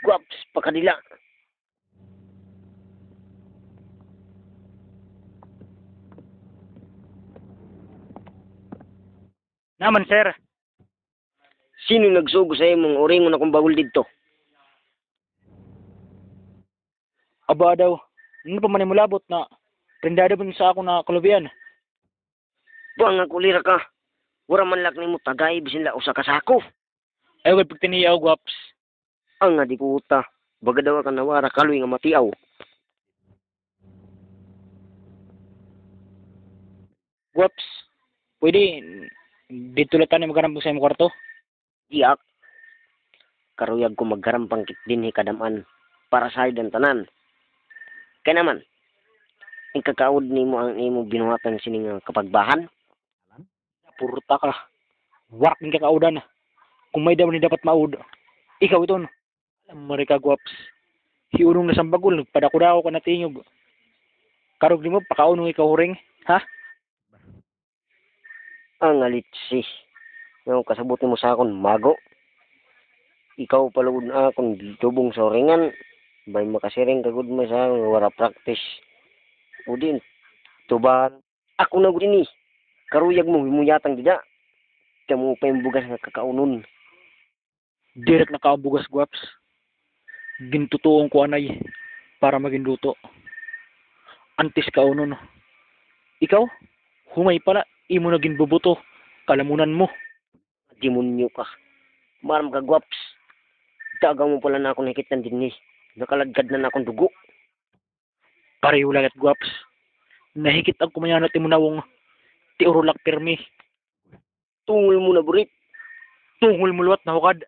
Guwaps, pakadila. Naman, sir. Sino nagsugo sa imong oringon akong bawal dito? Aba daw. Ano pa man mulabot na prendado pa sa ako na kulubian. Buang nga kulira ka. Wala man lak nimo tagay bisin la usa ka sako. Ay, wag pagtiniyaw, Guwaps. Ang nga di ko uta. Baga daw ka nawara kaloy nga matiaw. Guwaps, pwede, dito lang tayo maghanap sa imong kwarto. Iyak. Karuyag ko maggarampang kit din kadaman para sa dan tanan. Kaya naman, ang kakaod nimo ang imo binuhatang sining nga kapagbahan. Purta ka. Warak ng kakaudan. Kung may daw ni dapat maud. Ikaw ito, no? Alam mo rin ka, Guwaps. Hiunong na sambagol, nagpadakudako ka na tingog. Karog di mo, pakaunong ikaw huring. Ha? Ang alitsi. Yung kasabuti mo sa akon, mago. Ikaw palugod na akong tubong sa oringan. Bay makasiring kagud mo sa akong wara practice. O din, tubahan. Ako na gud ini. Karuyag mo, himuyatang dida. Tiyan mo pa yung bugas nga kakaunon. Direct na kaambugas, Guwaps. Gintutuong ko anay para maging luto. Antis ka uno, no? Ikaw, humay pala, imo na ginbubuto. Kalamunan mo. Demonyo ka. Maram ka gwaps. Dagaw mo pala na ako nakikitan din ni. Nakalagkad na akong dugo. Pareho lang at Guwaps. Nahikit ang kumayanat ti munawong ti urulak pirmi. Tungol mo na burit. Tungol mulwat na hukad.